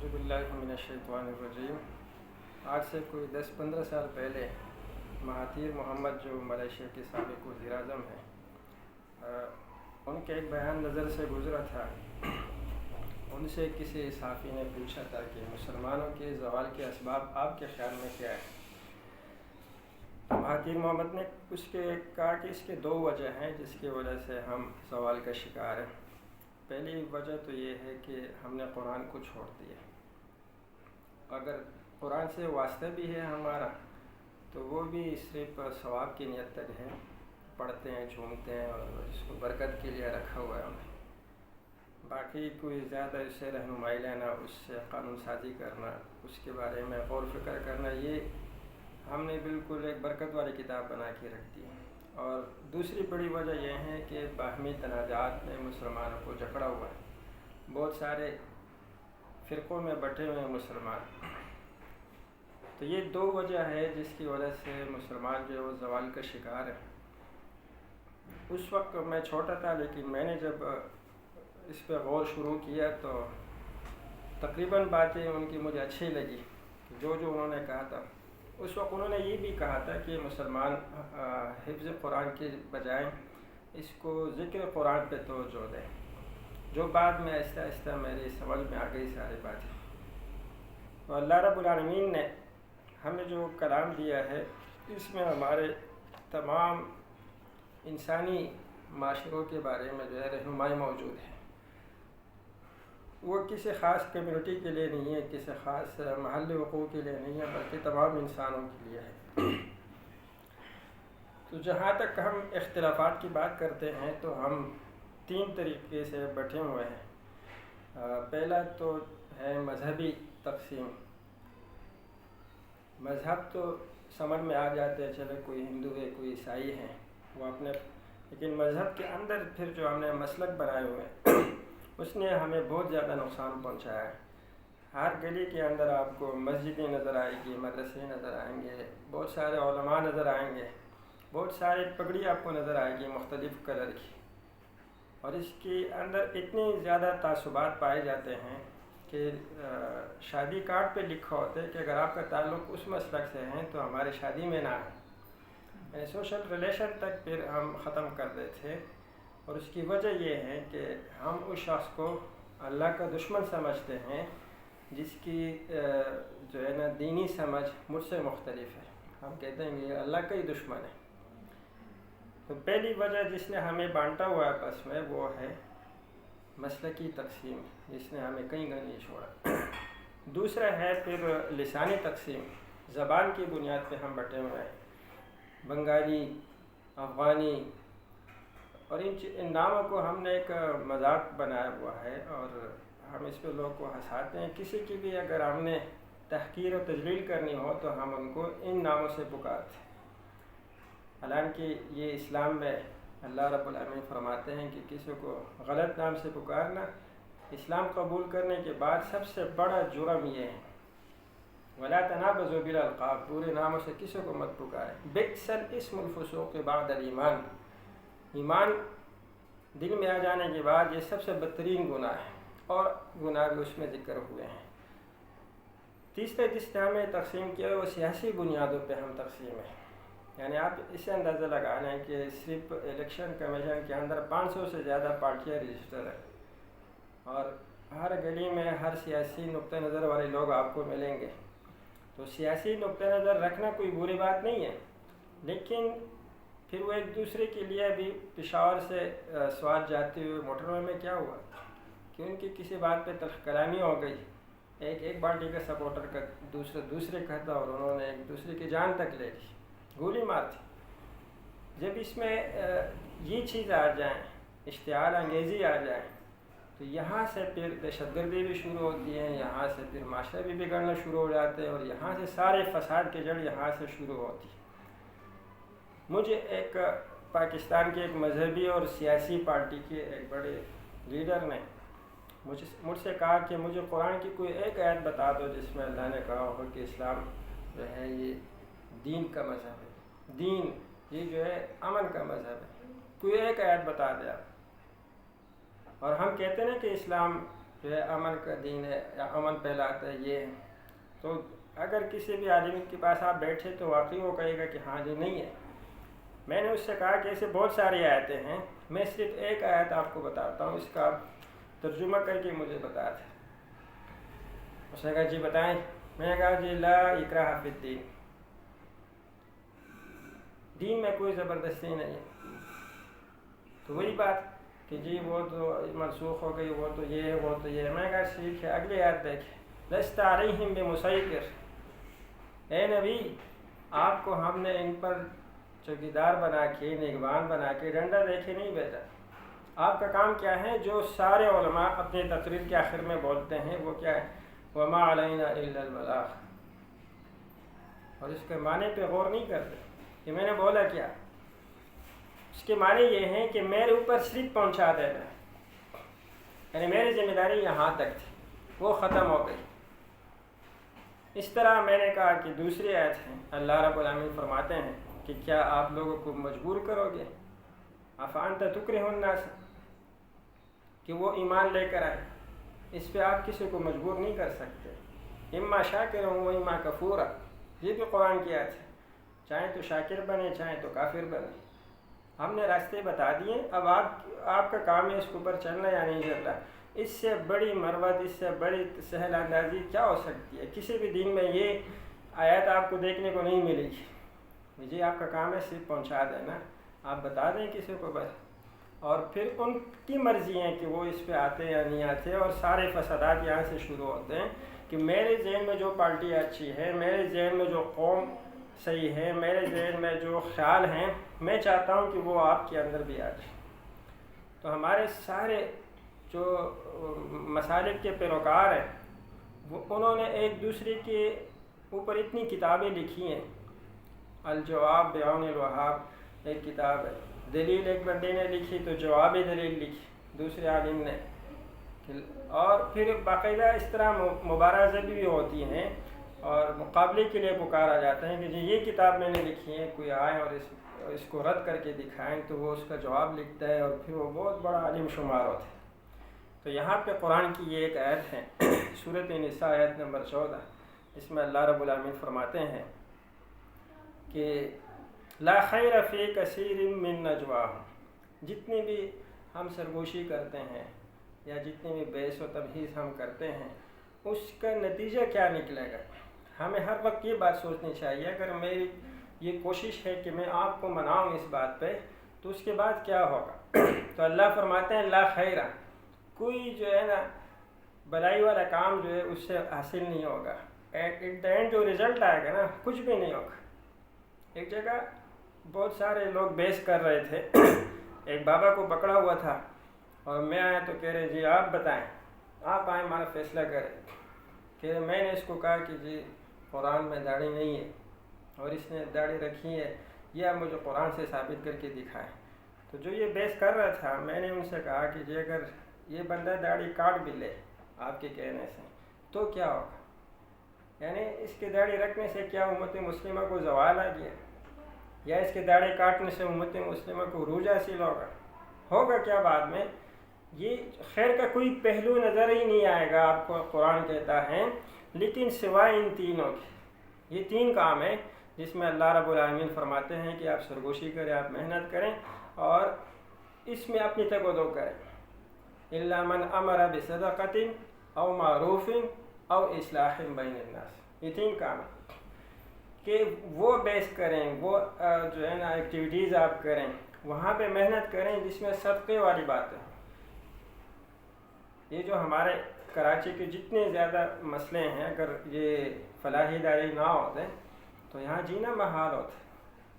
اعوذ باللہ من الشیطان الرجیم۔ آج سے کوئی 10-15 سال پہلے مہاتیر محمد جو ملیشیا کے سابق وزیر اعظم ہیں، ان کے ایک بیان نظر سے گزرا تھا۔ ان سے کسی صحافی نے پوچھا تھا کہ مسلمانوں کے زوال کے اسباب آپ کے خیال میں کیا ہے؟ مہاتیر محمد نے کہا کہ اس کے 2 وجہ ہیں جس کی وجہ سے ہم زوال کا شکار ہیں۔ پہلی وجہ تو یہ ہے کہ ہم نے قرآن کو چھوڑ دیا۔ اگر قرآن سے واسطہ بھی ہے ہمارا تو وہ بھی صرف ثواب کی نیت تک ہے، پڑھتے ہیں، جھومتے ہیں اور اس کو برکت کے لیے رکھا ہوا ہے ہمیں۔ باقی کوئی زیادہ اس سے رہنمائی لینا، اس سے قانون سازی کرنا، اس کے بارے میں غور و فکر کرنا، یہ ہم نے بالکل ایک برکت والی کتاب بنا کے رکھ دی ہے۔ اور دوسری بڑی وجہ یہ ہے کہ باہمی تنازعات میں مسلمانوں کو جکڑا ہوا ہے۔ بہت سارے فرقوں میں بٹے ہوئے ہیں مسلمان۔ تو یہ 2 وجہ ہے جس کی وجہ سے مسلمان جو ہے وہ زوال کا شکار ہے۔ اس وقت میں چھوٹا تھا، لیکن میں نے جب اس پہ غور شروع کیا تو تقریباً باتیں ان کی مجھے اچھی لگی، جو انہوں نے کہا تھا۔ اس وقت انہوں نے یہ بھی کہا تھا کہ مسلمان حفظ قرآن کے بجائے اس کو ذکر قرآن پہ توجہ دیں، جو بعد میں آہستہ آہستہ میری سمجھ میں آ گئی ساری باتیں۔ تو اللہ رب العالمین نے ہمیں جو کلام دیا ہے، اس میں ہمارے تمام انسانی معاشروں کے بارے میں جو ہے رہنمائی موجود ہے۔ وہ کسی خاص کمیونٹی کے لیے نہیں ہے، کسی خاص محل وقوع کے لیے نہیں ہے، بلکہ تمام انسانوں کے لیے ہے۔ تو جہاں تک ہم اختلافات کی بات کرتے ہیں تو ہم 3 طریقے سے بٹے ہوئے ہیں۔ پہلا تو ہے مذہبی تقسیم۔ مذہب تو سمجھ میں آ جاتے ہیں، چلے کوئی ہندو ہے، کوئی عیسائی ہے، وہ اپنے، لیکن مذہب کے اندر پھر جو ہم نے مسلک بنائے ہوئے ہیں اس نے ہمیں بہت زیادہ نقصان پہنچایا ہے۔ ہر گلی کے اندر آپ کو مسجدیں نظر آئے گی، مدرسے نظر آئیں گے، بہت سارے علماء نظر آئیں گے، بہت سارے پگڑی آپ کو نظر آئے گی مختلف کلر کی، اور اس کے اندر اتنی زیادہ تعصبات پائے جاتے ہیں کہ شادی کارڈ پہ لکھا ہوتا ہے کہ اگر آپ کا تعلق اس مسلک سے ہے تو ہماری شادی میں نہ ہے۔ سوشل ریلیشن تک پھر ہم ختم کر دیتے تھے، اور اس کی وجہ یہ ہے کہ ہم اس شخص کو اللہ کا دشمن سمجھتے ہیں جس کی جو ہے نا دینی سمجھ مجھ سے مختلف ہے۔ ہم کہتے ہیں کہ یہ اللہ کا ہی دشمن ہے۔ تو پہلی وجہ جس نے ہمیں بانٹا ہوا ہے آپس میں وہ ہے مسلکی تقسیم، جس نے ہمیں کہیں نہیں چھوڑا۔ دوسرا ہے پھر لسانی تقسیم، زبان کی بنیاد پہ ہم بٹے ہوئے ہیں۔ بنگالی، افغانی، اور ان ناموں کو ہم نے ایک مذاق بنایا ہوا ہے، اور ہم اس پہ لوگوں کو ہنساتے ہیں۔ کسی کی بھی اگر ہم نے تحقیر و تذلیل کرنی ہو تو ہم ان کو ان ناموں سے پکارتے ہیں۔ حالانکہ یہ اسلام میں اللہ رب العالمین فرماتے ہیں کہ کسی کو غلط نام سے پکارنا اسلام قبول کرنے کے بعد سب سے بڑا جرم یہ ہے۔ وَلَا تَنَابَزُوا بِالْأَلْقَابِ، برے ناموں سے کسی کو مت پکاریں۔ بِئْسَ الْاسْمُ الْفُسُوقُ بَعْدَ الْإِيمَانِ، ایمان دل میں آ جانے کے بعد یہ سب سے بدترین گناہ ہے، اور گناہ بھی اس میں ذکر ہوئے ہیں۔ تیسرے جس نے ہمیں تقسیم کیا ہے وہ سیاسی بنیادوں پہ ہم تقسیم ہے۔ یعنی آپ اسے اندازہ لگا لیں کہ صرف الیکشن کمیشن کے اندر 500 سے زیادہ پارٹیاں رجسٹر ہیں، اور ہر گلی میں ہر سیاسی نقطہ نظر والے لوگ آپ کو ملیں گے۔ تو سیاسی نقطہ نظر رکھنا کوئی بری بات نہیں ہے، لیکن پھر وہ ایک دوسرے کے لیے بھی پشاور سے سوات جاتے ہوئے موٹر میں کیا ہوا کہ ان کی کسی بات پہ تلخ کلامی ہو گئی، ایک پارٹی کا سپورٹر کا دوسرے کا تھا، اور انہوں نے ایک دوسرے کی جان تک لے لی، گولی مار دی۔ جب اس میں یہ چیز آ جائیں، اشتعال انگیزی آ جائے، تو یہاں سے پھر دہشت گردی بھی شروع ہوتی ہے، یہاں سے پھر معاشرے بھی بگڑنا شروع ہو جاتے ہیں، اور یہاں سے سارے فساد کی جڑ یہاں سے شروع ہوتی ہے۔ مجھے ایک پاکستان کے ایک مذہبی اور سیاسی پارٹی کے ایک بڑے لیڈر نے مجھ سے کہا کہ مجھے قرآن کی کوئی ایک آیت بتا دو جس میں اللہ نے کہا ہو کہ اسلام جو ہے یہ دین کا مذہب ہے، دین یہ جو ہے امن کا مذہب ہے، کوئی ایک آیت بتا دے آپ۔ اور ہم کہتے ہیں کہ اسلام جو ہے امن کا دین ہے یا امن پھیلاتا ہے یہ ہے، تو اگر کسی بھی آدمی کے پاس آپ بیٹھے تو واقعی وہ کہے گا کہ ہاں جی نہیں ہے۔ میں نے اس سے کہا کہ ایسے بہت ساری آیتیں ہیں، میں صرف ایک آیت آپ کو بتاتا ہوں، اس کا آپ ترجمہ کر کے مجھے بتا دیں۔ اس نے کہا جی بتائیں۔ میں نے کہا جی لا اکراہ فی الدین، دین میں کوئی زبردستی نہیں ہے۔ تو وہی بات کہ جی وہ تو منسوخ ہو گئی، وہ تو یہ ہے، وہ تو یہ ہے۔ میں نے کہا ٹھیک ہے، اگلی آیت دیکھیں، لست علیہم بمسیطر، اے نبی آپ کو ہم نے ان پر چوکیدار بنا کے، نگبان بنا کے، ڈنڈا دے کے نہیں بھیجا۔ آپ کا کام کیا ہے؟ جو سارے علماء اپنی تقریر کے آخر میں بولتے ہیں وہ کیا ہے؟ وما علینا الا البلاغ، اور اس کے معنی پہ غور نہیں کرتے کہ میں نے بولا کیا۔ اس کے معنی یہ ہیں کہ میرے اوپر صرف پہنچا دینا، یعنی میری ذمہ داری یہاں تک تھی، وہ ختم ہو گئی۔ اس طرح میں نے کہا کہ دوسری آیت ہے، اللہ رب العالمین فرماتے ہیں کہ کیا آپ لوگوں کو مجبور کرو گے؟ افانت تکرہ الناس، کہ وہ ایمان لے کر آئے، اس پہ آپ کسی کو مجبور نہیں کر سکتے۔ اما شاکر و اما کفورا، یہ بھی قرآن کی آیت ہے، چاہے تو شاکر بنے چاہے تو کافر بنے۔ ہم نے راستے بتا دیے، اب آپ کا کام ہے اس کے اوپر چلنا یا نہیں چلنا۔ اس سے بڑی مروت، اس سے بڑی سہل اندازی کیا ہو سکتی ہے؟ کسی بھی دین میں یہ آیت آپ کو دیکھنے کو نہیں ملے گی۔ جی آپ کا کام ہے صرف پہنچا دینا، آپ بتا دیں کسی کو بس، اور پھر ان کی مرضی ہے کہ وہ اس پہ آتے یا نہیں آتے، اور سارے فسادات یہاں سے شروع ہوتے ہیں کہ میرے ذہن میں جو پارٹی اچھی ہے، میرے ذہن میں جو قوم صحیح ہے، میرے ذہن میں جو خیال ہیں، میں چاہتا ہوں کہ وہ آپ کے اندر بھی آ جائے۔ تو ہمارے سارے جو مسالک کے پیروکار ہیں انہوں نے ایک دوسرے کے اوپر اتنی کتابیں لکھی ہیں۔ الجواب بعون الوہاب ایک کتاب ہے، دلیل ایک بندے نے لکھی تو جواب دلیل لکھی دوسرے عالم نے، اور پھر باقاعدہ اس طرح مبارزہ بھی ہوتی ہیں اور مقابلے کے لیے پکارا جاتا ہے کہ جی یہ کتاب میں نے لکھی ہے، کوئی آئے اور اس کو رد کر کے دکھائیں تو وہ اس کا جواب لکھتا ہے، اور پھر وہ بہت بڑا عالم شمار ہوتا ہے۔ تو یہاں پہ قرآن کی یہ ایک آیت ہے، سورۃ نساء آیت نمبر 14، اس میں اللہ رب العالمین فرماتے ہیں کہ لا خیر فی کثیر من نجواہم، جتنی بھی ہم سرگوشی کرتے ہیں یا جتنی بھی بحث و تبحیث ہم کرتے ہیں، اس کا نتیجہ کیا نکلے گا؟ ہمیں ہر وقت یہ بات سوچنی چاہیے، اگر میری یہ کوشش ہے کہ میں آپ کو مناؤں اس بات پہ تو اس کے بعد کیا ہوگا؟ تو اللہ فرماتے ہیں لا خیر، کوئی جو ہے نا بلائی والا کام جو ہے اس سے حاصل نہیں ہوگا، ایٹ دا اینڈ جو رزلٹ آئے گا نا کچھ بھی نہیں ہوگا۔ ایک جگہ بہت سارے لوگ بحث کر رہے تھے، ایک بابا کو پکڑا ہوا تھا اور میں آیا تو کہہ رہے جی آپ بتائیں، آپ آئیں ہمارا فیصلہ کریں۔ کہ میں نے اس کو کہا کہ جی قرآن میں داڑھی نہیں ہے اور اس نے داڑھی رکھی ہے، یہ آپ مجھے قرآن سے ثابت کر کے دکھائیں۔ تو جو یہ بحث کر رہا تھا میں نے ان سے کہا کہ جی اگر یہ بندہ داڑھی کاٹ بھی لے آپ کے کہنے سے تو کیا ہوگا؟ یعنی اس کے داڑھی رکھنے سے کیا امت مسلمہ کو زوال آ گیا، یا اس کے داڑھی کاٹنے سے امت مسلمہ کو عروج حاصل ہوگا کیا بعد میں؟ یہ خیر کا کوئی پہلو نظر ہی نہیں آئے گا آپ کو، قرآن کہتا ہے، لیکن سوائے ان تینوں کے، یہ تین کام ہیں جس میں اللہ رب العالمین فرماتے ہیں کہ آپ سرگوشی کریں، آپ محنت کریں اور اس میں اپنی تگ و دو کریں۔ الا من امر بصدقۃ او معروف او اصلاح بین الناس، یہ تین کام ہیں کہ وہ بیس کریں، وہ جو ہے نا ایکٹیویٹیز آپ کریں، وہاں پہ محنت کریں جس میں صدقے والی بات ہے۔ یہ جو ہمارے کراچی کے جتنے زیادہ مسئلے ہیں، اگر یہ فلاحی ادارے نہ ہوتے تو یہاں جینا محال ہوتا۔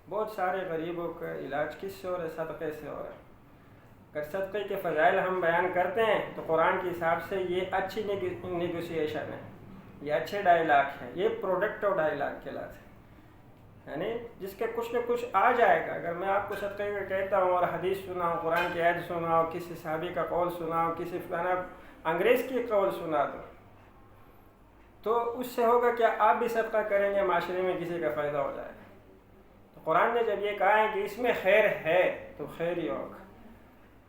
بہت سارے غریبوں کا علاج کس سے ہو رہا ہے؟ صدقے سے ہو رہا ہے۔ اگر صدقے کے فضائل ہم بیان کرتے ہیں تو قرآن کے حساب سے یہ اچھی نیگوسیشن ہے، یہ اچھے ڈائلاگ ہے، یہ پروڈکٹو ڈائلاگ کہلاتے ہیں، یعنی جس کے کچھ نہ کچھ آ جائے گا۔ اگر میں آپ کو صدقے کا کہتا ہوں اور حدیث سناؤں، قرآن کی آیت سناؤں، کسی صحابی کا قول سناؤں، کسی فلانا انگریز کی قول سنا دوں، تو اس سے ہوگا کیا؟ آپ بھی صدقہ کریں گے، معاشرے میں کسی کا فائدہ ہو جائے گا۔ تو قرآن نے جب یہ کہا ہے کہ اس میں خیر ہے تو خیر ہی ہوگا۔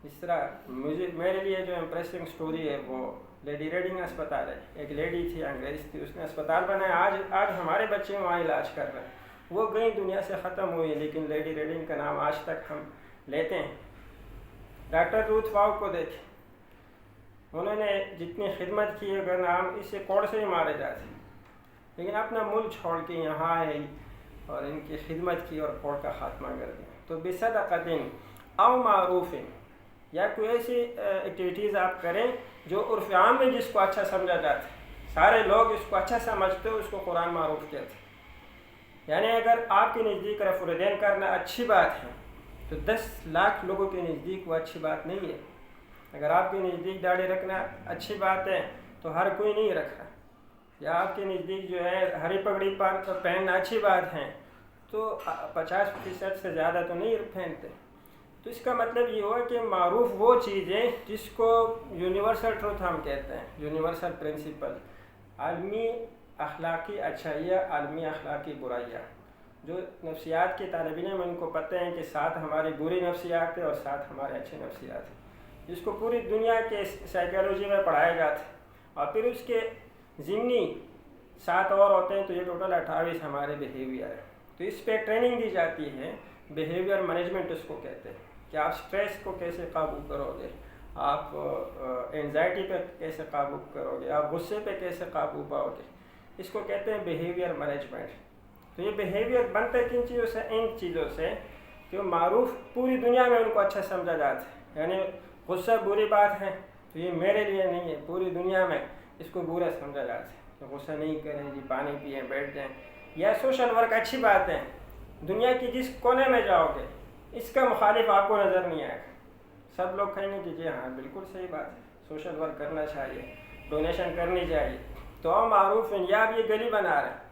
اس طرح میرے لیے جو امپریسنگ سٹوری ہے وہ لیڈی ریڈنگ اسپتال ہے، ایک لیڈی تھی انگریز تھی، اس نے اسپتال بنایا، آج ہمارے بچے وہاں علاج کر رہے ہیں، وہ گئی دنیا سے ختم ہوئی، لیکن لیڈی ریڈنگ کا نام آج تک ہم لیتے ہیں۔ ڈاکٹر روتھ واؤ کو دیکھیں، انہوں نے جتنی خدمت کی ہے، اگر ہم اس سے کوڑ سے ہی مارے جاتے، لیکن اپنا ملک چھوڑ کے یہاں آئی اور ان کی خدمت کی اور کوڑ کا خاتمہ کر دیا۔ تو بصدقۃ او معروف، یا کوئی ایسی ایکٹیویٹیز آپ کریں جو عرف عام میں جس کو اچھا سمجھا جاتا ہے، سارے لوگ اس کو اچھا سمجھتے ہو، اس کو قرآن معروف کہتے ہیں۔ یعنی اگر آپ کے نزدیک رفع الیدین کرنا اچھی بات ہے تو 10 لاکھ لوگوں کے نزدیک وہ اچھی بات نہیں ہے۔ اگر آپ کے نزدیک داڑھی رکھنا اچھی بات ہے تو ہر کوئی نہیں رکھ رہا، یا آپ کے نزدیک جو ہے ہری پگڑی پہننا اچھی بات ہے تو 50% سے زیادہ تو نہیں پہنتے۔ تو اس کا مطلب یہ ہوا کہ معروف وہ چیز ہے جس کو یونیورسل ٹروتھ ہم کہتے ہیں، یونیورسل پرنسپل، عالمی اخلاقی اچھائیاں، عالمی اخلاقی برائیاں۔ جو نفسیات کے طالب علم ان کو پتہ ہیں کہ 7 ہماری بری نفسیات ہیں اور 7 ہمارے اچھے نفسیات ہیں، جس کو پوری دنیا کے سائیکالوجی میں پڑھایا جاتا ہے، اور پھر اس کے ضمنی 7 اور ہوتے ہیں، تو یہ ٹوٹل 28 ہمارے بیہیویئر ہے۔ تو اس پہ ٹریننگ دی جاتی ہے، بیہیویئر مینجمنٹ اس کو کہتے ہیں، کہ آپ سٹریس کو کیسے قابو کرو گے، آپ اینزائٹی پہ کیسے قابو کرو گے، آپ غصے پہ کیسے قابو پاؤ گے، اس کو کہتے ہیں بیہیویئر مینجمنٹ۔ تو یہ بیہیویئر بنتا ہے کن چیزوں سے؟ ان چیزوں سے کہ معروف پوری دنیا میں ان کو اچھا سمجھا جاتا ہے۔ یعنی غصہ بری بات ہے تو یہ میرے لیے نہیں ہے، پوری دنیا میں اس کو برا سمجھا جاتا ہے، تو غصہ نہیں کریں جی، پانی پئیں، بیٹھ جائیں۔ یا سوشل ورک اچھی بات ہے، دنیا کی جس کونے میں جاؤ گے اس کا مخالف آپ کو نظر نہیں آئے گا، سب لوگ کہیں گے کہ جی ہاں بالکل صحیح بات ہے، سوشل ورک کرنا چاہیے، ڈونیشن کرنی چاہیے۔ تو ہم معروف ہیں، یا آپ یہ گلی بنا رہے ہیں،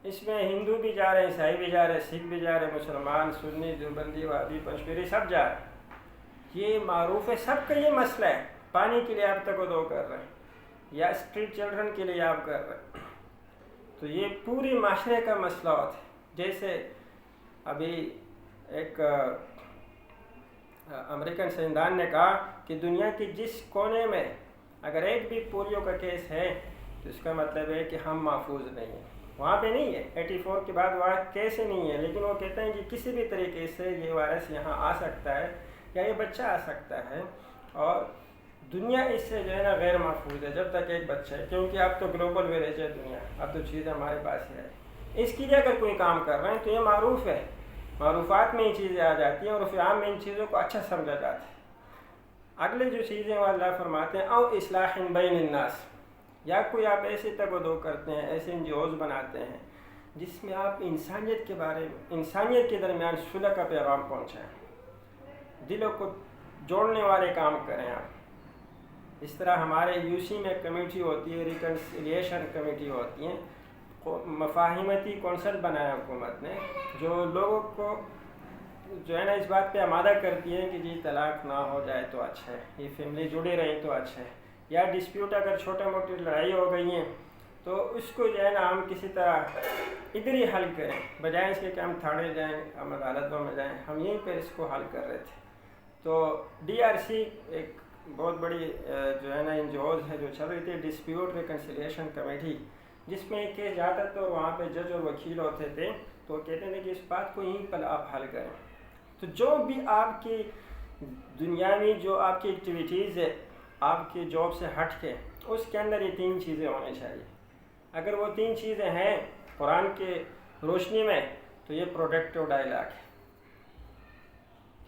اس میں ہندو بھی جا رہے ہیں، عیسائی بھی جا رہے ہیں، سکھ بھی جا رہے ہیں، مسلمان، سنی، دیوبندی، وہابی، پنجپیری، سب جا رہے ہیں، یہ معروف ہے، سب کا یہ مسئلہ ہے۔ پانی کے لیے آپ تک و دو کر رہے ہیں، یا اسٹریٹ چلڈرن کے لیے آپ کر رہے ہیں، تو یہ پوری معاشرے کا مسئلہ ہوتا ہے۔ جیسے ابھی ایک امریکن سائنسدان نے کہا کہ دنیا کی جس کونے میں اگر ایک بھی پولیو کا کیس ہے تو اس کا مطلب ہے کہ ہم محفوظ نہیں ہیں، وہاں پہ نہیں ہے، 84 کے بعد وہاں کیس ہی نہیں ہے، لیکن وہ کہتے ہیں کہ کسی بھی طریقے سے یہ وائرس یہاں آ سکتا ہے یا یہ بچہ آ سکتا ہے، اور دنیا اس سے جو ہے نا غیر محفوظ ہے جب تک ایک بچہ ہے، کیونکہ اب تو گلوبل ویلیج ہے دنیا، اب تو چیزیں ہمارے پاس ہی ہے۔ اس کے لیے اگر کوئی کام کر رہے ہیں تو یہ معروف ہے، معروفات میں یہ چیزیں آ جاتی ہیں اور عرف عام میں ان چیزوں کو اچھا سمجھا جاتا ہے۔ اگلے جو چیزیں وہ اللہ فرماتے ہیں او اصلاح بین الناس، یا کوئی آپ ایسے تگ و دو کرتے ہیں، ایسے NGOs بناتے ہیں جس میں آپ انسانیت کے بارے میں، انسانیت کے درمیان صلح کا پیغام پہنچائیں، دلوں کو جوڑنے والے کام کریں آپ۔ اس طرح ہمارے UC میں کمیٹی ہوتی ہے، ریکنسیلیشن کمیٹی ہوتی ہیں، مفاہمتی کونسل بنایا حکومت نے، جو لوگوں کو جو ہے نا اس بات پہ آمادہ کرتی ہے کہ جی طلاق نہ ہو جائے تو اچھا ہے، یہ فیملی جڑی رہی تو اچھا ہے، یا ڈسپیوٹ اگر چھوٹے موٹی لڑائی ہو گئی ہیں تو اس کو جو ہے نا ہم کسی طرح ادھر ہی حل کریں، بجائے اس کے کہ ہم تھانے جائیں، ہم عدالتوں میں جائیں، ہم یہیں پہ اس کو حل کر رہے تھے۔ تو DRC ایک بہت بڑی جو ہے نا NGOs ہے جو چل رہی تھی، ڈسپیوٹ ریکنسیلیشن کمیٹی، جس میں ایک کیس جاتا تو وہاں پہ جج اور وکیل ہوتے تھے، تو کہتے تھے کہ اس بات کو یہیں پر آپ حل کریں۔ تو جو بھی آپ کی دنیاوی جو آپ کی ایکٹیویٹیز ہے، آپ کی جاب سے ہٹ کے، اس کے اندر یہ 3 چیزیں ہونی چاہیے۔ اگر وہ 3 چیزیں ہیں قرآن کے روشنی میں تو یہ پروڈکٹیو ڈائلاگ ہے،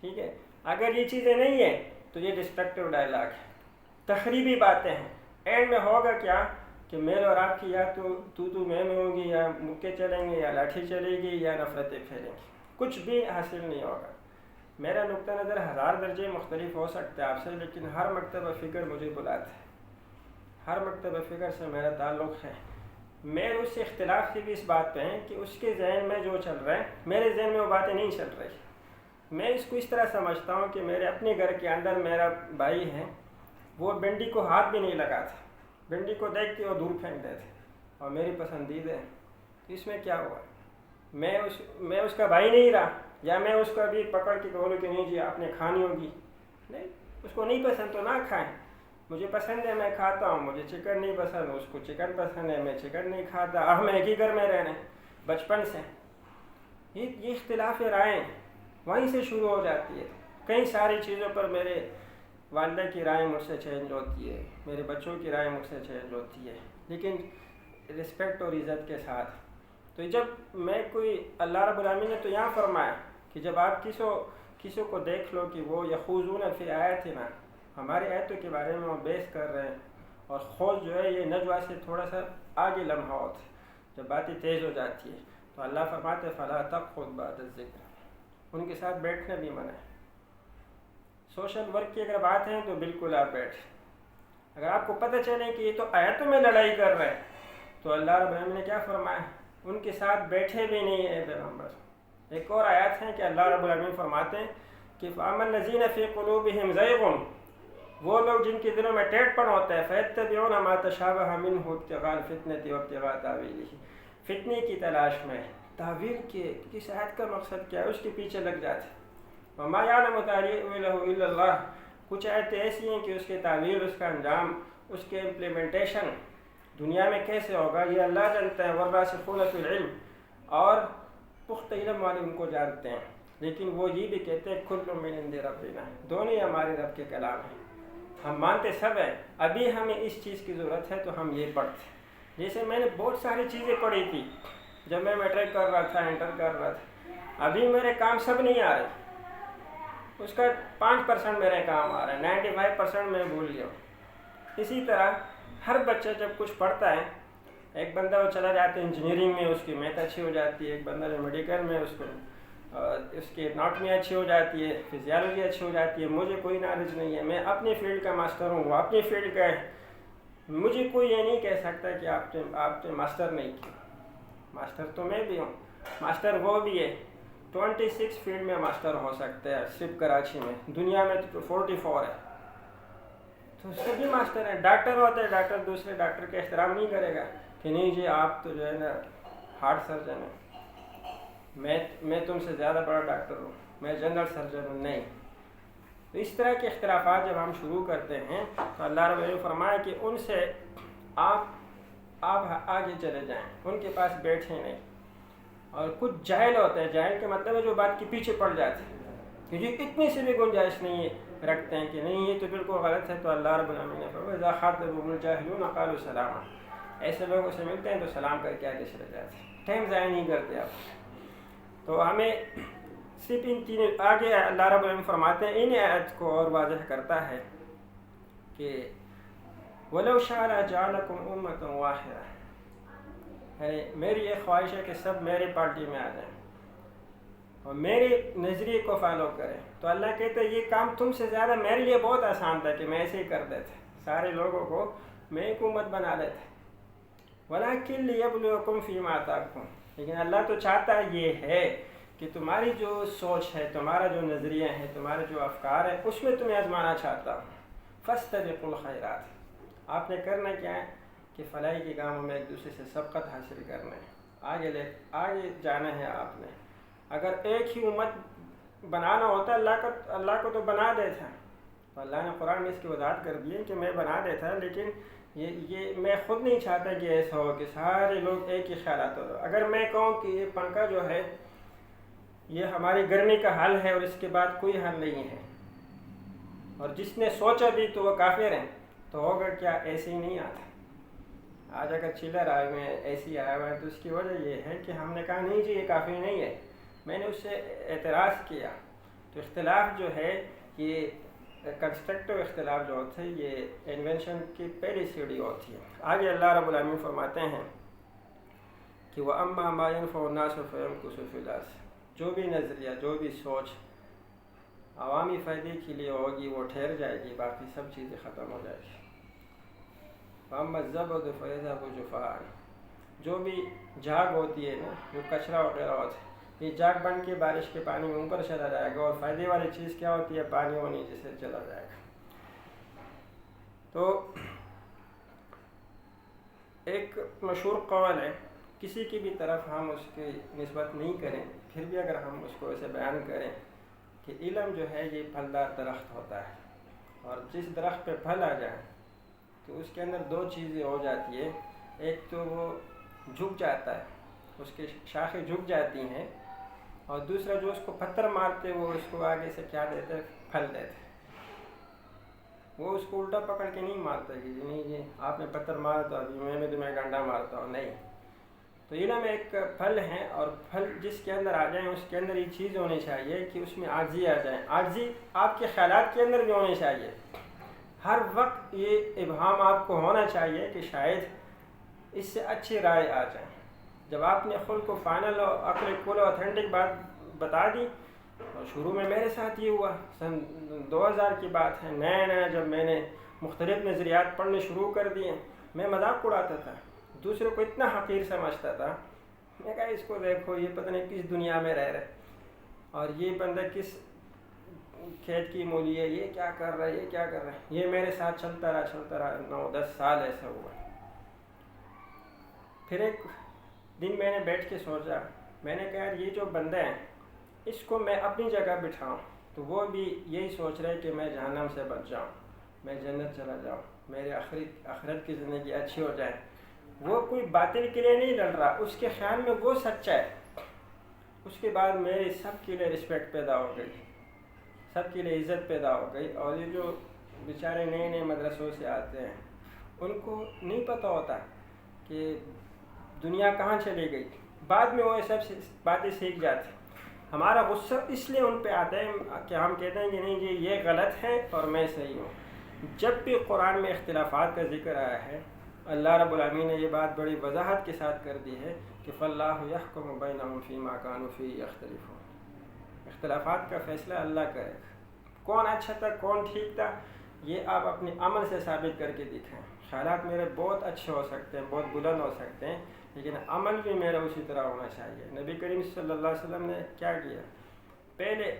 ٹھیک ہے۔ اگر یہ چیزیں نہیں ہیں تو یہ ڈسٹرکٹیو ڈائلاگ ہے، تخریبی باتیں ہیں۔ اینڈ میں ہوگا کیا کہ میرے اور آپ کی یا تو میں ہوگی، یا مکے چلیں گے، یا لاٹھی چلے گی، یا نفرتیں پھیلیں گی، کچھ بھی حاصل نہیں ہوگا۔ میرا نقطہ نظر 1000 درجے مختلف ہو سکتا ہے آپ سے، لیکن ہر مکتبہ فکر مجھے بلاتا ہے، ہر مکتبہ فکر سے میرا تعلق ہے۔ میں اس سے اختلاف کی بھی اس بات پہ ہیں کہ اس کے ذہن میں جو چل رہا ہے میرے ذہن میں وہ باتیں نہیں چل رہی۔ میں اس کو اس طرح سمجھتا ہوں کہ میرے اپنے گھر کے اندر میرا بھائی ہے، وہ بھنڈی کو ہاتھ بھی نہیں لگاتا، بھنڈی کو دیکھ کے وہ دور پھینک دیتے، اور میری پسندیدہ ہے۔ اس میں کیا ہوا؟ میں اس کا بھائی نہیں رہا، یا میں اس کو ابھی پکڑ کے بولوں کہ نہیں جی آپ نے کھانی ہوگی؟ نہیں، اس کو نہیں پسند تو نہ کھائیں۔ مجھے پسند ہے میں کھاتا ہوں، مجھے چکن نہیں پسند، اس کو چکن پسند ہے میں چکن نہیں کھاتا، ہم ایک ہی گھر میں رہ رہے ہیں بچپن سے۔ یہ اختلاف رائے وہیں سے شروع ہو جاتی ہے۔ کئی ساری چیزوں پر میرے والدہ کی رائے مجھ سے چینج ہوتی ہے، میرے بچوں کی رائے مجھ سے چینج ہوتی ہے، لیکن رسپیکٹ اور عزت کے ساتھ۔ تو جب میں کوئی اللہ رب العالمین نے تو یہاں فرمایا کہ جب آپ کسی کو دیکھ لو کہ وہ یخوضون فی آیاتنا، ہماری آیتوں کے بارے میں وہ بحث کر رہے ہیں، اور خوض جو ہے یہ نجوا سے تھوڑا سا آگے لمحہ ہوتا ہے، جب باتیں تیز ہو جاتی ہے تو اللہ فرماتے فلا تقعد بعد الذکر، ان کے ساتھ بیٹھنا بھی منع ہے۔ سوشل ورک کی اگر بات ہے تو بالکل آپ بیٹھیں، اگر آپ کو پتہ چلے کہ یہ تو آیتوں میں لڑائی کر رہے ہیں تو اللہ رب العالمین نے کیا فرمایا، ان کے ساتھ بیٹھے بھی نہیں ہیں پیغمبر۔ ایک اور آیات ہے کہ اللہ رب العالمین فرماتے ہیں کہ فَأَمَّا الَّذِينَ فِي قُلُوبِهِمْ زَيْغٌ، وہ لوگ جن کے دلوں میں ٹیڑھ پن ہوتا ہے، فَيَتَّبِعُونَ مَا تَشَابَهَ مِنْهُ ابْتِغَاءَ الْفِتْنَةِ وَابْتِغَاءَ تَأْوِيلِهِ، فتنے کی تلاش میں، تعویل کے کس آیت کا مقصد کیا ہے اس کے پیچھے لگ جاتے ہیں۔ وَمَا يَعْلَمُ تَأْوِيلَهُ إِلَّا اللَّهُ، کچھ آیتیں ایسی ہیں کہ اس کے تعویل، اس کا انجام، اس کے امپلیمنٹیشن دنیا میں کیسے ہوگا یہ اللہ جانتا ہے، وَالرَّاسِخُونَ فِي الْعِلْمِ، اور پختہ علم والے ان کو جانتے ہیں، لیکن وہ یہ بھی کہتے ہیں کل من عند ربنا، دونوں ہی ہمارے رب کے کلام ہیں، ہم مانتے سب ہیں، ابھی ہمیں اس چیز کی ضرورت ہے تو ہم یہ پڑھتے ہیں۔ جیسے میں نے بہت ساری چیزیں پڑھی تھی جب میں میٹرک کر رہا تھا، انٹر کر رہا تھا، ابھی میرے کام سب نہیں آ رہے، اس کا 5% میرے کام آ رہا ہے، 95% میں بھول گیا ہوں۔ اسی طرح ہر بچہ جب کچھ پڑھتا ہے، ایک بندہ وہ چلا جاتا ہے انجینئرنگ میں، اس کی میتھ اچھی ہو جاتی ہے، ایک بندہ جو میڈیکل میں اس کی اناٹمی اچھی ہو جاتی ہے، فزیالوجی اچھی ہو جاتی ہے، مجھے کوئی نالج نہیں ہے، میں اپنی فیلڈ کا ماسٹر ہوں، وہ اپنی فیلڈ کا ہے، مجھے کوئی یہ نہیں کہہ سکتا کہ آپ نے ماسٹر نہیں کیا، ماسٹر تو میں بھی ہوں، ماسٹر وہ بھی ہے، 26 فیلڈ میں ماسٹر ہو سکتے ہیں صرف کراچی میں، دنیا میں تو 44 ہے، تو سبھی ماسٹر ہیں۔ ڈاکٹر ہوتا ہے، ڈاکٹر دوسرے ڈاکٹر کا احترام نہیں کرے گا کہ نہیں جی آپ تو جو ہے نا ہارٹ سرجن ہیں، میں تم سے زیادہ بڑا ڈاکٹر ہوں، میں جنرل سرجن ہوں، نہیں۔ تو اس طرح کے اختلافات جب ہم شروع کرتے ہیں تو اللہ رب نے فرمایا کہ ان سے آپ آگے چلے جائیں، ان کے پاس بیٹھیں نہیں۔ اور کچھ جاہل ہوتے ہیں، جاہل کا مطلب ہے جو بات کے پیچھے پڑ جاتے ہیں، کہ جو اتنی سی بھی گنجائش نہیں رکھتے ہیں کہ نہیں یہ تو بالکل غلط ہے، تو اللہ رب العالمین نے فرمایا اذا خاطبهم الجاهلون قالوا سلاما، ایسے لوگوں سے ملتے ہیں تو سلام کر کے آگے چلے جاتے ہیں، ٹائم ضائع نہیں کرتے آپ۔ تو ہمیں صرف ان تین آگے اللہ رب العالمین فرماتے ہیں، ان آیت کو اور واضح کرتا ہے کہ وَلَوْ شَاءَ لَجَعَلَكُمْ أُمَّةً وَاحِدَةً، یعنی میری یہ خواہش ہے کہ سب میری پارٹی میں آ جائیں اور میرے نظریے کو فالو کریں، تو اللہ کہتے ہیں یہ کام تم سے زیادہ میرے لیے بہت آسان تھا کہ میں ایسے ہی کر دیتے، سارے لوگوں کو میں حکومت بنا دیتے، وَلَكِنْ لِيَبْلُوَكُمْ فِي مَا آتَاكُمْ، لیکن اللہ تو چاہتا یہ ہے کہ تمہاری جو سوچ ہے، تمہارا جو نظریہ ہے، تمہارے جو افکار ہے، اس میں تمہیں آزمانا چاہتا ہوں۔ فَاسْتَبِقُوا الْخَيْرَاتِ، آپ نے کرنا کیا ہے کہ فلاحی کے کاموں میں ایک دوسرے سے سبقت حاصل کرنا ہے، آگے جانا ہے آپ نے۔ اگر ایک ہی امت بنانا ہوتا اللہ کو تو بنا دیتا، تو اللہ نے قرآن میں اس کی وضاحت کر دی ہے کہ میں بنا دیتا، لیکن یہ میں خود نہیں چاہتا کہ ایسا ہو کہ سارے لوگ ایک ہی خیالات ہو۔ اگر میں کہوں کہ یہ پنکھا جو ہے یہ ہماری گرمی کا حل ہے اور اس کے بعد کوئی حل نہیں ہے، اور جس نے سوچا بھی تو وہ کافر ہیں، تو ہوگا کیا؟ ایسے ہی نہیں آتا۔ آج اگر چلر آئے ہوئے ہیں، اے سی آیا ہوا ہے، تو اس کی وجہ یہ ہے کہ ہم نے کہا نہیں جی یہ کافی نہیں ہے، میں نے اس سے اعتراض کیا۔ تو اختلاف جو ہے یہ کنسٹرکٹیو اختلاف جو ہوتے ہیں یہ انوینشن کی پہلی سیڑھی ہوتی ہے۔ آگے اللہ رب العالمین فرماتے ہیں کہ وَأَمَّا مَا يَنْفَعُ النَّاسَ فَيَمْكُثُ فِي الْأَرْضِ، جو بھی نظریہ، جو بھی سوچ عوامی فائدے کے لیے ہوگی وہ ٹھہر جائے گی، باقی سب چیزیں ختم ہو جائے گی۔ وَأَمَّا الزَّبَدُ فَيَذْهَبُ جُفَاءً، جو بھی جھاگ ہوتی ہے نا، جو کچرا وغیرہ ہوتا ہے، یہ جھاگ بن کے بارش کے پانی میں اوپر چلا جائے گا، اور فائدے والی چیز کیا ہوتی ہے؟ پانی وہ نیچے سے چلا جائے گا۔ تو ایک مشہور قول ہے، کسی کی بھی طرف ہم اس کی نسبت نہیں کریں، پھر بھی اگر ہم اس کو ایسے بیان کریں کہ علم جو ہے یہ پھلدار درخت ہوتا ہے، اور جس درخت پہ پھل آ جائے تو اس کے اندر دو چیزیں ہو جاتی ہے. ایک تو وہ جھک جاتا ہے، اس کی شاخیں جھک جاتی ہیں، اور دوسرا جو اس کو پتھر مارتے وہ اس کو آگے سے کیا دیتے، پھل دیتے. وہ اس کو الٹا پکڑ کے نہیں مارتا کہ نہیں جی آپ نے پتھر مارا تو ابھی میں بھی تمہیں ڈنڈا مارتا ہوں، نہیں. تو علم ایک پھل ہے، اور پھل جس کے اندر آ جائیں اس کے اندر یہ چیز ہونی چاہیے کہ اس میں عاجزی آ جائے. عاجزی آپ کے خیالات کے اندر بھی ہونی چاہیے. ہر وقت یہ ابہام آپ کو ہونا چاہیے کہ شاید اس سے اچھی رائے آ جائیں. جب آپ نے خود کو فائنل اور عقل کل اوتھینٹک بات بتا دی، اور شروع میں میرے ساتھ یہ ہوا، سن 2000 کی بات ہے، نیا نیا جب میں نے مختلف نظریات پڑھنے شروع کر دیے، میں مذاق اڑاتا تھا، دوسروں کو اتنا حقیر سمجھتا تھا. میں کہا اس کو دیکھو یہ پتہ نہیں کس دنیا میں رہ رہے، اور یہ بندہ کس کھیت کی مولی ہے، یہ کیا کر رہا ہے، یہ کیا کر رہا ہے. یہ میرے ساتھ چلتا رہا 9-10 سال ایسا ہوا. پھر ایک دن میں نے بیٹھ کے سوچا، میں نے کہا یہ جو بندہ ہے اس کو میں اپنی جگہ بٹھاؤں تو وہ بھی یہی سوچ رہے کہ میں جہنم سے بچ جاؤں، میں جنت چلا جاؤں، میرے آخرت کی زندگی اچھی ہو جائے. وہ کوئی باطل کے لیے نہیں لڑ رہا، اس کے خیال میں وہ سچا ہے. اس کے بعد میری سب کے لیے رسپیکٹ پیدا ہو گئی، سب کے لیے عزت پیدا ہو گئی. اور یہ جو بیچارے نئے نئے مدرسوں سے آتے ہیں ان کو نہیں پتہ ہوتا کہ دنیا کہاں چلی گئی. بعد میں وہ سب باتیں سیکھ جاتے. ہمارا غصہ اس لیے ان پہ آتا ہے کہ ہم کہتے ہیں کہ نہیں جی یہ غلط ہے اور میں صحیح ہوں. جب بھی قرآن میں اختلافات کا ذکر آیا ہے، اللہ رب العالمین نے یہ بات بڑی وضاحت کے ساتھ کر دی ہے کہ فَاللَّهُ يَحْكُمُ بَيْنَهُمْ فِي مَا كَانُوا فِيهِ يَخْتَلِفُونَ. اختلافات کا فیصلہ اللہ کرے گا. کون اچھا تھا کون ٹھیک تھا یہ آپ اپنے عمل سے ثابت کر کے دکھائیں. خیالات میرے بہت اچھے ہو سکتے ہیں، بہت بلند ہو سکتے ہیں، لیکن عمل بھی میرا اسی طرح ہونا چاہیے. نبی کریم صلی اللہ علیہ وسلم نے کیا کیا، پہلے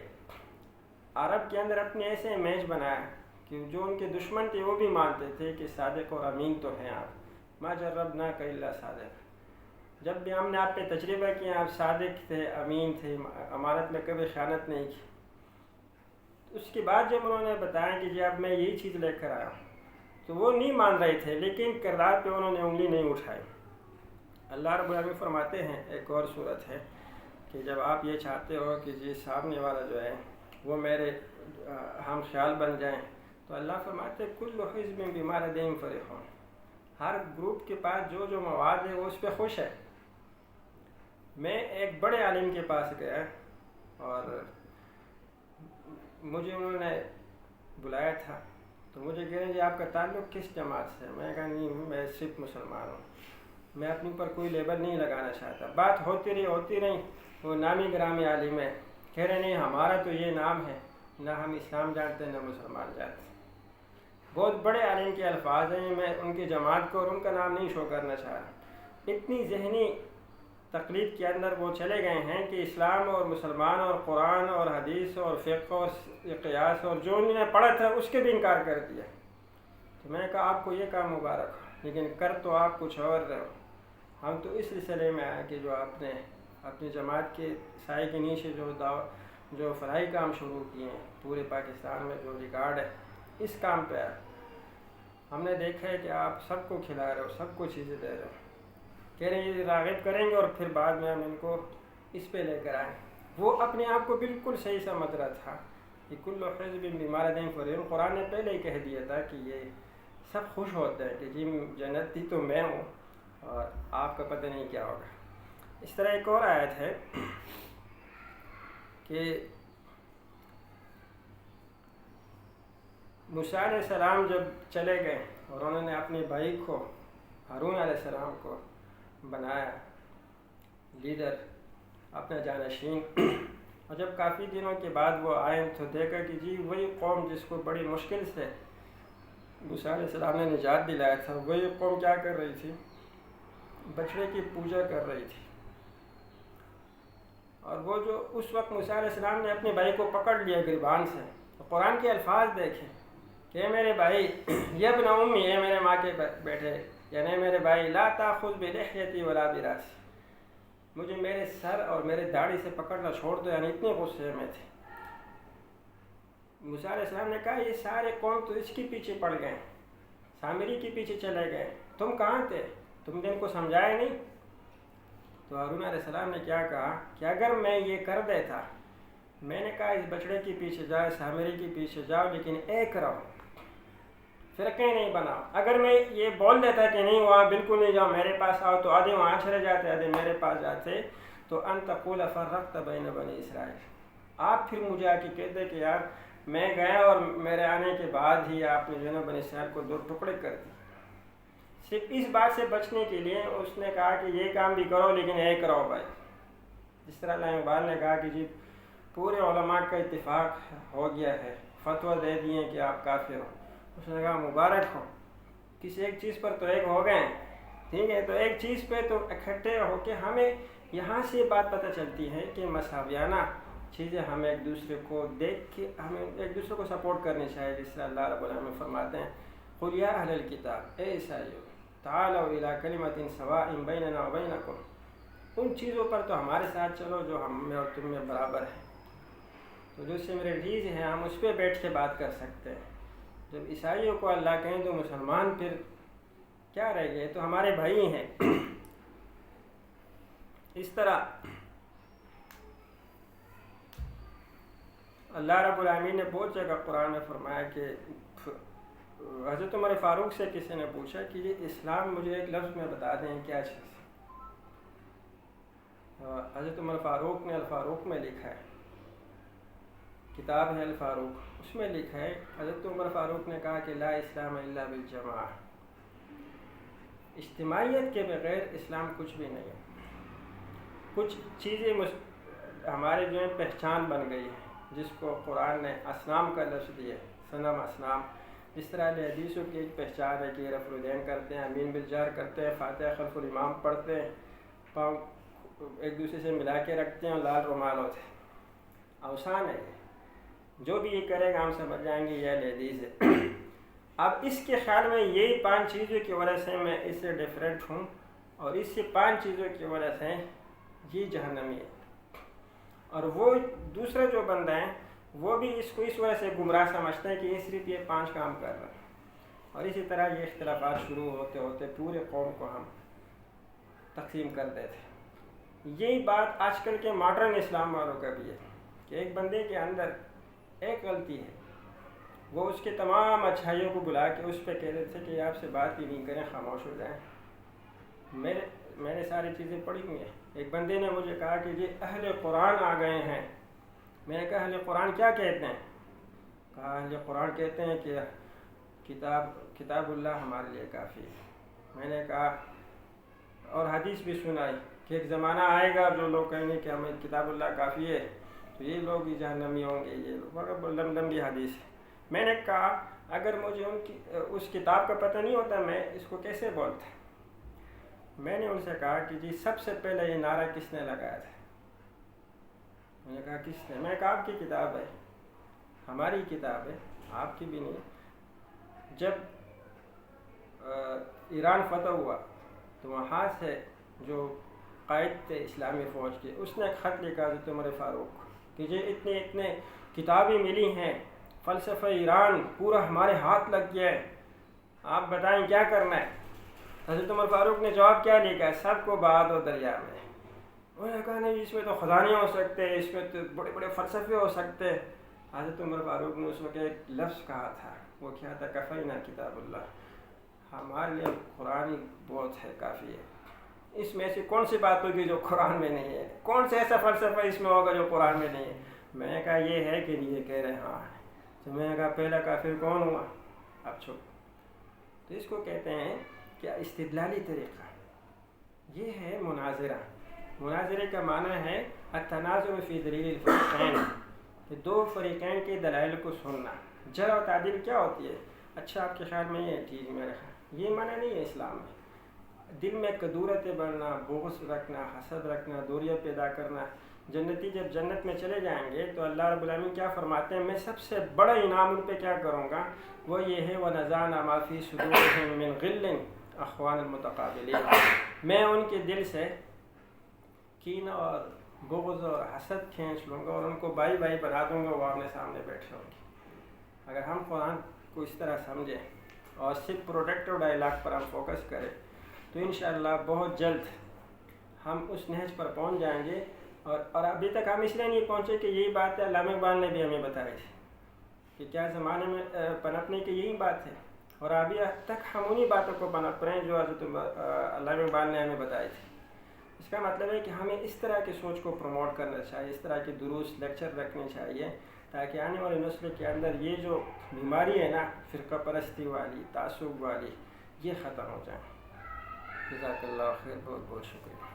عرب کے اندر اپنے ایسے امیج بنایا کہ جو ان کے دشمن تھے وہ بھی مانتے تھے کہ صادق اور امین تو ہیں آپ. ما جربناک الا صادق. جب بھی ہم نے آپ پہ تجربہ کیا آپ صادق تھے، امین تھے، امانت میں کبھی خیانت نہیں کی. اس کے بعد جب انہوں نے بتایا کہ جی اب میں یہی چیز لے کر آیا ہوں تو وہ نہیں مان رہے تھے، لیکن کردار پہ انہوں نے انگلی نہیں اٹھائی. اللہ رب العالمین فرماتے ہیں ایک اور صورت ہے کہ جب آپ یہ چاہتے ہو کہ جی سامنے والا جو ہے وہ میرے ہم خیال بن جائیں، تو اللہ فرماتے ہیں کل حزب بما لدیہم فرحون. ہر گروپ کے پاس جو جو مواد ہے وہ اس پہ خوش ہے. میں ایک بڑے عالم کے پاس گیا اور مجھے انہوں نے بلایا تھا، تو مجھے کہہ رہے ہیں جی آپ کا تعلق کس جماعت سے؟ میں نے کہا نہیں میں صرف مسلمان ہوں. میں اپنے اوپر کوئی لیبل نہیں لگانا چاہتا. بات ہوتی رہی. وہ نامی گرامی عالم ہے، کہہ رہے نہیں ہمارا تو یہ نام ہے، نہ ہم اسلام جانتے نہ مسلمان جانتے. بہت بڑے عالم کے الفاظ ہیں، میں ان کی جماعت کو اور ان کا نام نہیں شو کرنا چاہ رہا. اتنی ذہنی تقلید کے اندر وہ چلے گئے ہیں کہ اسلام اور مسلمان اور قرآن اور حدیث اور فقہ اور قیاس اور جو انہوں نے پڑھا تھا اس کے بھی انکار کر دیا. تو میں نے کہا آپ کو یہ کام مبارک ہو، لیکن کر تو آپ کچھ اور رہے ہو. ہم تو اس سلسلے میں آئے کہ جو آپ نے اپنی جماعت کے سائے کے نیچے جو فلاحی کام شروع کیے ہیں پورے پاکستان میں جو ریکارڈ ہے اس کام پہ آئے. ہم نے دیکھا ہے کہ آپ سب کو کھلا رہے ہو، سب کو چیزیں دے رہے ہو. کہہ رہے ہیں یہ راغب کریں گے اور پھر بعد میں ہم ان کو اس پہ لے کر آئیں. وہ اپنے آپ کو بالکل صحیح سمجھ رہا تھا کہ کل حزب بما لدیہم فرحون. قرآن نے پہلے ہی کہہ دیا تھا کہ یہ سب خوش ہوتے ہیں کہ جی جنتی تو میں ہوں اور آپ کا پتہ نہیں کیا ہوگا. اس طرح ایک اور آیت ہے کہ موسیٰ علیہ السلام جب چلے گئے اور انہوں نے اپنے بھائی کو ہارون علیہ السلام کو بنایا لیڈر، اپنا جانشین، اور جب کافی دنوں کے بعد وہ آئے تو دیکھا کہ جی وہی قوم جس کو بڑی مشکل سے موسیٰ علیہ السلام نے نجات دلایا تھا، وہی قوم کیا کر رہی تھی؟ بچڑے کی پوجا کر رہی تھی. اور وہ جو اس وقت موسیٰ علیہ السلام نے اپنے بھائی کو پکڑ لیا گریبان سے، تو قرآن کے الفاظ دیکھیں کہ اے میرے بھائی، یہ ابن امی، اے میرے ماں کے بیٹے، یعنی میرے بھائی، لا تاخذ بلحیتی ولا براسی، مجھے میرے سر اور میرے داڑھی سے پکڑنا چھوڑ دو. یعنی اتنے غصے میں تھے. موسیٰ علیہ السلام نے کہا یہ سارے قوم تو اس کے پیچھے پڑ گئے، سامری کے پیچھے چلے گئے، تم کہاں تھے؟ تم نے ان کو سمجھایا نہیں؟ تو ہارون علیہ السلام نے کیا کہا کہ اگر میں یہ کر دیتا، میں نے کہا اس بچڑے کے پیچھے جاؤ، سامری کے پیچھے جاؤ، لیکن ایک رہو، فرقے نہیں بناؤ۔ اگر میں یہ بول دیتا کہ نہیں وہاں بالکل نہیں جاؤ، میرے پاس آؤ، تو آدھے وہاں چلے جاتے، آدھے میرے پاس جاتے، تو ان تقول فرقت بین بنی اسرائیل، آپ پھر مجھے آ کے کہتے کہ یار میں گیا اور میرے آنے کے بعد ہی آپ نے جو ہے نا بنی اسرائیل کو 2 ٹکڑے کر دیے۔ صرف اس بات سے بچنے کے لیے اس نے کہا کہ یہ کام بھی کرو لیکن ایک رہو بھائی۔ جس طرح اللہ اقبال نے کہا کہ جی پورے علماء کا اتفاق ہو گیا ہے، فتویٰ دے دیے کہ آپ کافر ہو۔ اس نے کہا مبارک ہو، کسی ایک چیز پر تو ایک ہو گئے، ٹھیک ہے، تو ایک چیز پہ تو اکٹھے ہو کے ہمیں یہاں سے یہ بات پتہ چلتی ہے کہ مساویانہ چیزیں ہمیں ایک دوسرے کو دیکھ کے ہمیں ایک دوسرے کو سپورٹ کرنی چاہیے۔ جس طرح اللہ رب العالمین فرماتے ہیں قُلْ يَا أَهْلَ الْكِتَابِ، اے عیسائیو تعالوا إِلَىٰ كَلِمَةٍ سَوَاءٍ بَيْنَنَا وَبَيْنَكُمْ، ان چیزوں پر تو ہمارے ساتھ چلو جو ہم میں اور تم میں برابر ہے، تو جو سمریٹیز ہیں ہم اس پہ بیٹھ کے بات کر سکتے ہیں۔ جب عیسائیوں کو اللہ کہیں تو مسلمان پھر کیا رہ گئے، تو ہمارے بھائی ہیں۔ اس طرح اللہ رب العالمین نے بہت جگہ قرآن میں فرمایا کہ حضرت عمر فاروق سے کسی نے پوچھا کہ یہ اسلام مجھے ایک لفظ میں بتا دیں کیا چیز۔ حضرت عمر فاروق نے الفاروق میں لکھا ہے، کتاب ہے الفاروق، اس میں لکھا ہے حضرت عمر فاروق نے کہا کہ لا اسلام الا بالجماع، اجتماعیت کے بغیر اسلام کچھ بھی نہیں ہے۔ کچھ چیزیں ہمارے جو ہے پہچان بن گئی ہے، جس کو قرآن نے اصنام کا لفظ دیا، صنم اصنام۔ جس طرح اہل حدیثوں کی ایک پہچان ہے کہ رفع الدین کرتے ہیں، امین بالجار کرتے ہیں، فاتحہ خلف الامام پڑھتے ہیں، پاؤں ایک دوسرے سے ملا کے رکھتے ہیں اور لال رومال ہوتے ہیں، اوسان ہے۔ جو بھی یہ کرے گا ہم سمجھ جائیں گے یہ اہل حدیث ہے۔ اب اس کے خیال میں یہی 5 چیزوں کی وجہ سے میں اس سے ڈیفرنٹ ہوں، اور اس سے 5 چیزوں کی وجہ سے یہ جہنمی ہے۔ اور وہ دوسرے جو بندہ ہیں وہ بھی اس کو اس وجہ سے گمراہ سمجھتے ہیں کہ یہ صرف یہ 5 کام کر رہا ہے، اور اسی طرح یہ اختلافات شروع ہوتے ہوتے پورے قوم کو ہم تقسیم کر دیتے ہیں۔ یہی بات آج کل کے ماڈرن اسلام والوں کا بھی ہے کہ ایک بندے کے اندر ایک غلطی ہے، وہ اس کے تمام اچھائیوں کو بلا کے اس پہ کہہ دیتے تھے کہ آپ سے بات ہی نہیں کریں، خاموش ہو جائیں۔ میں نے ساری چیزیں پڑھی ہوئی ہیں۔ ایک بندے نے مجھے کہا کہ جی اہل قرآن آ گئے ہیں۔ میں نے کہا اہل قرآن کیا کہتے ہیں؟ کہا اہل قرآن کہتے ہیں کہ کتاب اللہ ہمارے لیے کافی ہے۔ میں نے کہا اور حدیث بھی سنائی کہ ایک زمانہ آئے گا جو لوگ کہیں گے کہ ہمیں کتاب اللہ کافی ہے، تو یہ لوگ بھی جہنمی ہوں گے، یہ لوگ لمبی حدیث ہے۔ میں نے کہا اگر مجھے اس کتاب کا پتہ نہیں ہوتا میں اس کو کیسے بولتا؟ میں نے ان سے کہا کہ جی سب سے پہلے یہ نعرہ کس نے لگایا تھا؟ میں نے کہا کس نے؟ میں نے کہا آپ کی کتاب ہے، ہماری کتاب ہے، آپ کی بھی نہیں۔ جب ایران فتح ہوا تو وہاں سے جو قائد تھے اسلامی فوج کے، اس نے ایک خط لکھا حضرت عمر فاروق کہ جی اتنے کتابیں ملی ہیں، فلسفہ ایران پورا ہمارے ہاتھ لگ گیا ہے، آپ بتائیں کیا کرنا ہے؟ حضرت عمر فاروق نے جواب کیا لکھا ہے؟ سب کو بہا دو دریا میں۔ انہوں نے کہا نہیں اس میں تو خزانے ہو سکتے، اس میں تو بڑے بڑے فلسفے ہو سکتے۔ حضرت عمر فاروق نے اس وقت ایک لفظ کہا تھا، وہ کیا تھا؟ کفینا کتاب اللہ، ہمارے لیے قرآن ہی بہت ہے، کافی ہے۔ اس میں سے کون سی بات ہوگی جو قرآن میں نہیں ہے؟ کون سے ایسا فلسفہ اس میں ہوگا جو قرآن میں نہیں ہے؟ میں نے کہا یہ ہے کہ نہیں؟ یہ کہہ رہے ہاں۔ تو میں نے کہا پہلا کافر کون ہوا؟ اب چھپ۔ تو اس کو کہتے ہیں کہ استدلالی طریقہ، یہ ہے مناظرہ۔ مناظرے کا معنی ہے التنازع فی دلیل الفریقین، کہ 2 فریقین کے دلائل کو سننا۔ جرح و تعدیل کیا ہوتی ہے؟ اچھا آپ کے خیال میں یہ ٹھیک، میرے خیال یہ معنی نہیں ہے اسلام میں۔ دل میں کدورتیں بڑھنا، بغض رکھنا، حسد رکھنا، دوریاں پیدا کرنا۔ جنتی جب جنت میں چلے جائیں گے تو اللہ رب العالمین کیا فرماتے ہیں؟ میں سب سے بڑا انعام ان پہ کیا کروں گا؟ وہ یہ ہے وَنَزَعْنَا مَا فِي صُدُورِهِم مِّن غِلٍّ اخوان المتقابلین، میں ان کے دل سے کینہ اور بغض اور حسد کھینچ لوں گا اور ان کو بھائی بنا دوں گا، وہ آمنے سامنے بیٹھے ہوں گے۔ اگر ہم قرآن کو اس طرح سمجھیں اور صرف پروڈکٹیو ڈائلاگ پر ہم فوکس کریں تو انشاءاللہ بہت جلد ہم اس نہج پر پہنچ جائیں گے. اور ابھی تک ہم اس لیے نہیں پہنچے کہ یہی بات ہے علامہ اقبال نے بھی ہمیں بتائی تھی کہ کیا زمانے میں پنپنے کی یہی بات ہے, اور ابھی تک ہم انہی باتوں کو پنپ رہے ہیں جو حضرت علامہ اقبال نے ہمیں بتائی تھی. اس کا مطلب ہے کہ ہمیں اس طرح کی سوچ کو پروموٹ کرنا چاہیے, اس طرح کے دروس لیکچر رکھنے چاہیے تاکہ آنے والی نسل کے اندر یہ جو بیماری ہے نا فرقہ پرستی والی, تعصب والی, یہ ختم ہو جائے. جزاک اللہ خیر, بہت بہت شکریہ.